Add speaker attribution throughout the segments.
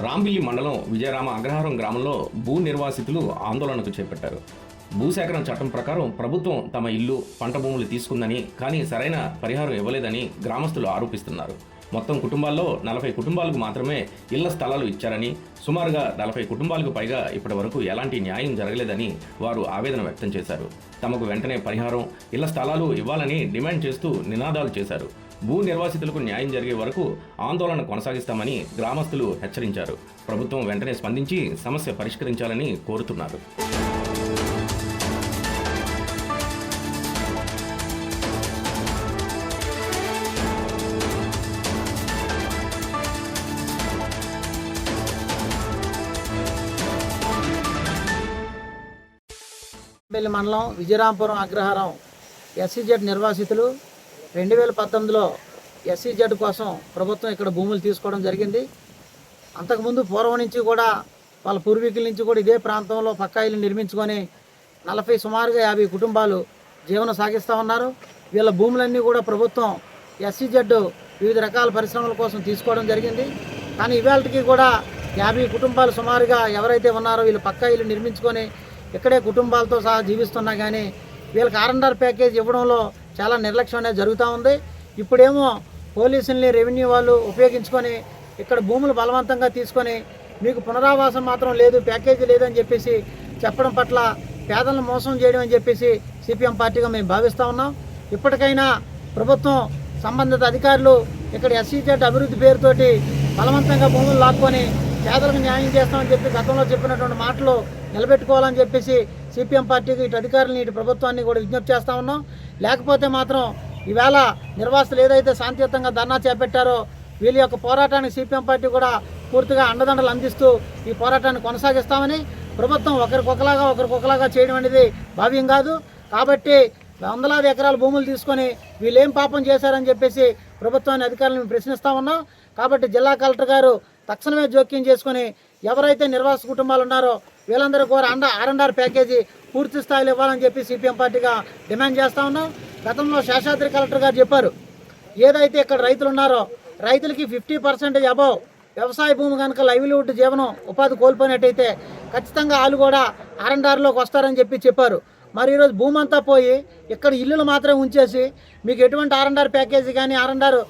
Speaker 1: రాంబిల్లి మండలం విజయరామ అగ్రహారం గ్రామంలో భూ నిర్వాసితులు ఆందోళనకు చేపట్టారు. భూసేకరణ చట్టం ప్రకారం ప్రభుత్వం తమ ఇల్లు, పంట భూములు తీసుకుందని, కానీ సరైన పరిహారం ఇవ్వలేదని గ్రామస్తులు ఆరోపిస్తున్నారు. మొత్తం కుటుంబాల్లో 40 కుటుంబాలకు మాత్రమే ఇళ్ల స్థలాలు ఇచ్చారని, సుమారుగా 40 కుటుంబాలకు పైగా ఇప్పటి వరకు ఎలాంటి న్యాయం జరగలేదని వారు ఆవేదన వ్యక్తం చేశారు. తమకు వెంటనే పరిహారం, ఇళ్ల స్థలాలు ఇవ్వాలని డిమాండ్ చేస్తూ నినాదాలు చేశారు. భూ నిర్వాసితులకు న్యాయం జరిగే వరకు ఆందోళన కొనసాగిస్తామని గ్రామస్తులు హెచ్చరించారు. ప్రభుత్వం వెంటనే స్పందించి సమస్య పరిష్కరించాలని కోరుతున్నారు.
Speaker 2: మండలం విజయరాంపురం అగ్రహారం ఎస్సీజెడ్ నిర్వాసితులు 2019లో ఎస్సీజెడ్ కోసం ప్రభుత్వం ఇక్కడ భూములు తీసుకోవడం జరిగింది. అంతకుముందు పూర్వం నుంచి కూడా వాళ్ళ పూర్వీకుల నుంచి కూడా ఇదే ప్రాంతంలో పక్కా ఇల్లు నిర్మించుకొని సుమారుగా 50 కుటుంబాలు జీవనం సాగిస్తూ ఉన్నారు. వీళ్ళ భూములన్నీ కూడా ప్రభుత్వం ఎస్సీజెడ్ వివిధ రకాల పరిశ్రమల కోసం తీసుకోవడం జరిగింది. కానీ ఇవాళకి కూడా 50 కుటుంబాలు సుమారుగా ఎవరైతే ఉన్నారో వీళ్ళు పక్కా ఇల్లు నిర్మించుకొని ఇక్కడే కుటుంబాలతో సహా జీవిస్తున్నా కానీ వీళ్ళకి ఆర్ఎండ్ఆర్ ప్యాకేజ్ ఇవ్వడంలో చాలా నిర్లక్ష్యం అనేది జరుగుతూ ఉంది. ఇప్పుడేమో పోలీసుల్ని, రెవెన్యూ వాళ్ళు ఉపయోగించుకొని ఇక్కడ భూములు బలవంతంగా తీసుకొని మీకు పునరావాసం మాత్రం లేదు, ప్యాకేజీ లేదని చెప్పేసి చెప్పడం పట్ల పేదలను మోసం చేయడం అని చెప్పేసి సిపిఎం పార్టీగా మేము భావిస్తూ ఉన్నాం. ఇప్పటికైనా ప్రభుత్వం సంబంధిత అధికారులు ఇక్కడ ఎస్సీజెడ్ అభివృద్ధి పేరుతోటి బలవంతంగా భూములు లాక్కొని పేదలకు న్యాయం చేస్తామని చెప్పి గతంలో చెప్పినటువంటి మాటలు నిలబెట్టుకోవాలని చెప్పేసి సిపిఎం పార్టీకి ఇటు అధికారులని, ఇటు ప్రభుత్వాన్ని కూడా విజ్ఞప్తి చేస్తూ ఉన్నాం. లేకపోతే మాత్రం ఈవేళ నిర్వాసితులు ఏదైతే శాంతియుతంగా ధర్నా చేపట్టారో వీళ్ళ యొక్క పోరాటానికి సిపిఎం పార్టీ కూడా పూర్తిగా అండదండలు అందిస్తూ ఈ పోరాటాన్ని కొనసాగిస్తామని, ప్రభుత్వం ఒకరికొకలాగా చేయడం అనేది భావ్యం కాదు. కాబట్టి వందలాది ఎకరాల భూములు తీసుకొని వీళ్ళేం పాపం చేశారని చెప్పేసి ప్రభుత్వాన్ని, అధికారులను ప్రశ్నిస్తూ ఉన్నాం. కాబట్టి జిల్లా కలెక్టర్ గారు తక్షణమే జోక్యం చేసుకొని ఎవరైతే నిర్వాసిత కుటుంబాలు ఉన్నారో వీళ్ళందరూ కూడా ఆర్ఎండ్ఆర్ ప్యాకేజీ పూర్తి స్థాయిలో ఇవ్వాలని చెప్పి సిపిఎం పార్టీగా డిమాండ్ చేస్తూ ఉన్నాం. గతంలో శేషాద్రి కలెక్టర్ గారు చెప్పారు, ఏదైతే ఇక్కడ రైతులు ఉన్నారో రైతులకి 50% అబవ్ వ్యవసాయ భూమి కనుక లైవ్లీవుడ్ జీవనం ఉపాధి కోల్పోయినట్టయితే ఖచ్చితంగా వాళ్ళు కూడా ఆర్ఎండ్ఆర్లోకి వస్తారని చెప్పారు. మరి ఈరోజు భూమి అంతా పోయి ఇక్కడ ఇల్లులు మాత్రమే ఉంచేసి మీకు ఎటువంటి ఆర్ఎండ్ఆర్ ప్యాకేజీ కానీ ఆర్ఎండ్ఆర్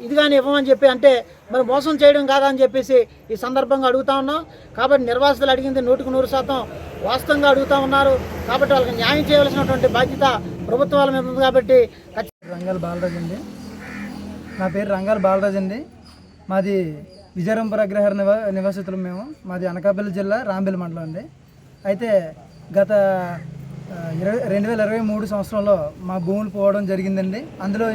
Speaker 2: ఇది కానీ ఇవ్వమని చెప్పి అంటే మరి మోసం చేయడం కాదా అని చెప్పేసి ఈ సందర్భంగా అడుగుతూ ఉన్నాం. కాబట్టి నిర్వాసితులు అడిగింది 100% వాస్తవంగా అడుగుతూ ఉన్నారు. కాబట్టి వాళ్ళకి న్యాయం చేయవలసినటువంటి బాధ్యత ప్రభుత్వాల మీద ఉంది. కాబట్టి
Speaker 3: రంగాల బాలరాజు అండి, నా పేరు రంగాల బాలరాజు అండి. మాది విజయరాంపురం అగ్రహార నివాసితులు మేము. మాది అనకాపల్లి జిల్లా రాంబిల్లి మండలం అండి. అయితే గత 2023 సంవత్సరంలో మా భూములు పోవడం జరిగిందండి. అందులో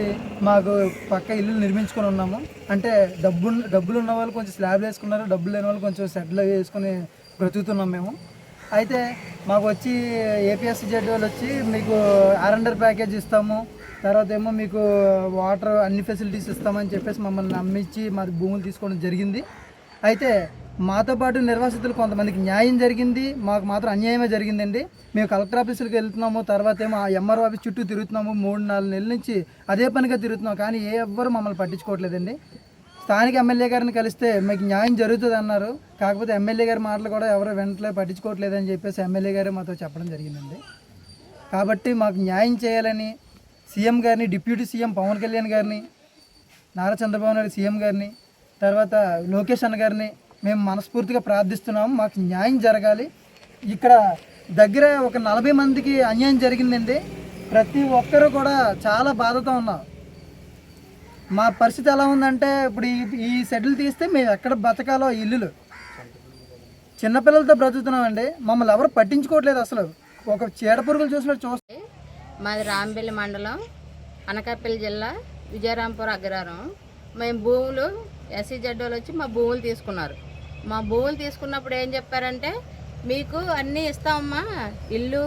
Speaker 3: మాకు పక్క ఇల్లు నిర్మించుకొని ఉన్నాము. అంటే డబ్బులు ఉన్న వాళ్ళు కొంచెం స్లాబ్లు వేసుకున్నారు, డబ్బులు లేని వాళ్ళు కొంచెం సెటిల్ వేసుకొని బ్రతుకుతున్నాం మేము. అయితే మాకు వచ్చి ఏపీఎస్సీజెడ్ వాళ్ళు వచ్చి మీకు ఆర్ఎండ్ఆర్ ప్యాకేజ్ ఇస్తాము, తర్వాత ఏమో మీకు వాటర్ అన్ని ఫెసిలిటీస్ ఇస్తామని చెప్పేసి మమ్మల్ని నమ్మించి మా భూములు తీసుకోవడం జరిగింది. అయితే మాతో పాటు నిర్వాసితులు కొంతమందికి న్యాయం జరిగింది, మాకు మాత్రం అన్యాయమే జరిగిందండి. మేము కలెక్టర్ ఆఫీసులకు వెళ్తున్నాము, తర్వాత ఏమో ఆ ఎంఆర్ఓ ఆఫీస్ చుట్టూ తిరుగుతున్నాము, 3-4 నెలల నుంచి అదే పనిగా తిరుగుతున్నాము. కానీ ఎవ్వరు మమ్మల్ని పట్టించుకోవట్లేదండి. స్థానిక ఎమ్మెల్యే గారిని కలిస్తే మీకు న్యాయం జరుగుతుంది అన్నారు. కాకపోతే ఎమ్మెల్యే గారి మాటలు కూడా ఎవరు వెంటనే పట్టించుకోవట్లేదని చెప్పేసి ఎమ్మెల్యే గారే మాతో చెప్పడం జరిగిందండి. కాబట్టి మాకు న్యాయం చేయాలని సీఎం గారిని, డిప్యూటీ సీఎం పవన్ కళ్యాణ్ గారిని, నారా చంద్రబాబు నాయుడు సీఎం గారిని, తర్వాత లోకేష్ అన్న గారిని మేము మనస్ఫూర్తిగా ప్రార్థిస్తున్నాము. మాకు న్యాయం జరగాలి. ఇక్కడ దగ్గర ఒక 40 మందికి అన్యాయం జరిగిందండి. ప్రతి ఒక్కరూ కూడా చాలా బాధతో ఉన్నారు. మా పరిస్థితి ఎలా ఉందంటే ఇప్పుడు ఈ షెడ్యూల్ తీస్తే మేము ఎక్కడ బతకాలో ఇల్లులు, చిన్నపిల్లలతో బ్రతుకుతున్నామండి. మమ్మల్ని ఎవరు పట్టించుకోవట్లేదు. అసలు ఒక చీడపురుగులు చూసినట్టు
Speaker 4: మాది రాంబిల్లి మండలం, అనకాపల్లి జిల్లా, విజయరాంపురం అగ్రహారం. మేము భూములు ఎస్సీజెడ్ వాళ్ళు వచ్చి మా భూములు తీసుకున్నారు. మా భూములు తీసుకున్నప్పుడు ఏం చెప్పారంటే, మీకు అన్నీ ఇస్తామమ్మా, ఇల్లు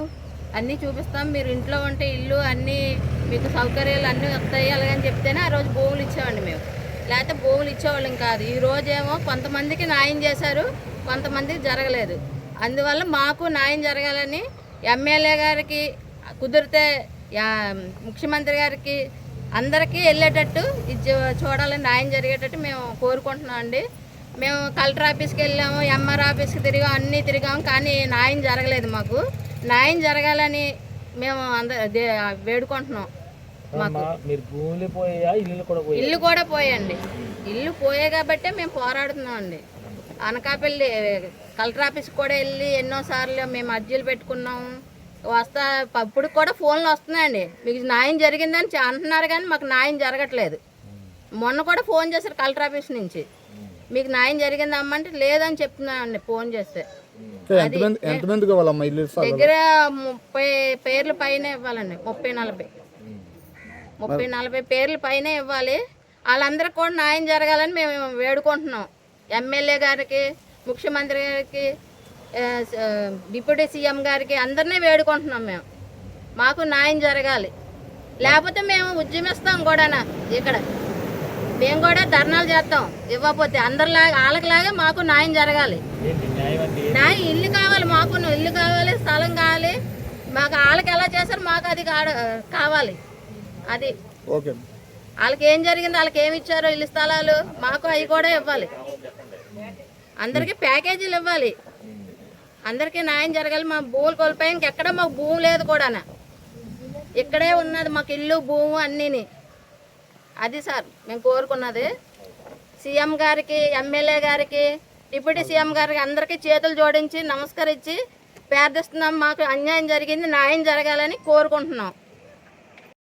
Speaker 4: అన్నీ చూపిస్తాం, మీరు ఇంట్లో ఉంటే ఇల్లు అన్నీ మీకు సౌకర్యాలు అన్నీ వస్తాయి అలాగని చెప్తేనే ఆ రోజు భూములు ఇచ్చామండి మేము. లేకపోతే భూములు ఇచ్చేవాళ్ళం కాదు. ఈ రోజేమో కొంతమందికి న్యాయం చేశారు, కొంతమందికి జరగలేదు. అందువల్ల మాకు న్యాయం జరగాలని ఎమ్మెల్యే గారికి కుదిరితే ముఖ్యమంత్రి గారికి అందరికీ వెళ్ళేటట్టు ఇది చూడాలని న్యాయం జరిగేటట్టు మేము కోరుకుంటున్నాం అండి. మేము కలెక్టర్ ఆఫీస్కి వెళ్ళాము, ఎంఆర్ ఆఫీస్కి తిరిగాం, అన్నీ తిరిగాం, కానీ న్యాయం జరగలేదు మాకు. న్యాయం జరగాలని మేము వేడుకుంటున్నాం. మాకు
Speaker 5: మీరు భూములు పోయా, ఇల్లు కూడా పోయా?
Speaker 4: ఇల్లు కూడా పోయండి. ఇల్లు పోయే కాబట్టే మేము పోరాడుతున్నాం అండి. అనకాపల్లి కలెక్టర్ ఆఫీస్కి కూడా వెళ్ళి ఎన్నోసార్లు మేము అర్జీలు పెట్టుకున్నాము. అప్పుడు కూడా ఫోన్లు వస్తున్నాయండి, మీకు న్యాయం జరిగిందని అంటున్నారు, కానీ మాకు న్యాయం జరగట్లేదు. మొన్న కూడా ఫోన్ చేశారు కలెక్టర్ ఆఫీస్ నుంచి, మీకు న్యాయం జరిగిందమ్మా అంటే లేదని చెప్తున్నానండి ఫోన్ చేస్తే.
Speaker 6: ఎంతమంది కావాలమ్మా ఇల్లు?
Speaker 4: దగ్గర 30 పేర్ల పైన ఇవ్వాలండి, 30-40 పేర్ల పైన ఇవ్వాలి. వాళ్ళందరికీ కూడా న్యాయం జరగాలని మేము వేడుకుంటున్నాం. ఎమ్మెల్యే గారికి, ముఖ్యమంత్రి గారికి, డిప్యూటీ సీఎం గారికి అందరినీ వేడుకుంటున్నాం. మాకు న్యాయం జరగాలి, లేకపోతే మేము ఉద్యమిస్తాం కూడా. ఇక్కడ మేము కూడా ధర్నాలు చేస్తాం. ఇవ్వకపోతే అందరిలాగా వాళ్ళకిలాగే మాకు న్యాయం జరగాలి. న్యాయం ఇల్లు కావాలి, మాకు ఇల్లు కావాలి, స్థలం కావాలి. మాకు వాళ్ళకి ఎలా చేశారు మాకు అది కావాలి. అది
Speaker 6: ఓకే.
Speaker 4: వాళ్ళకి ఏం జరిగింది, వాళ్ళకి ఏమి ఇచ్చారో ఇల్లు స్థలాలు మాకు అవి కూడా ఇవ్వాలి. అందరికీ ప్యాకేజీలు ఇవ్వాలి, అందరికీ న్యాయం జరగాలి. మా భూములు కోల్పోయి ఇంకెక్కడ మాకు భూమి లేదు కూడా, ఇక్కడే ఉన్నది మాకు ఇల్లు, భూము అన్నీని. అది సార్ మేము కోరుకున్నది. సీఎం గారికి, ఎమ్మెల్యే గారికి, డిప్యూటీ సీఎం గారికి అందరికీ చేతులు జోడించి నమస్కరించి ప్రార్థిస్తున్నాం. మాకు అన్యాయం జరిగింది, న్యాయం జరగాలని కోరుకుంటున్నాం.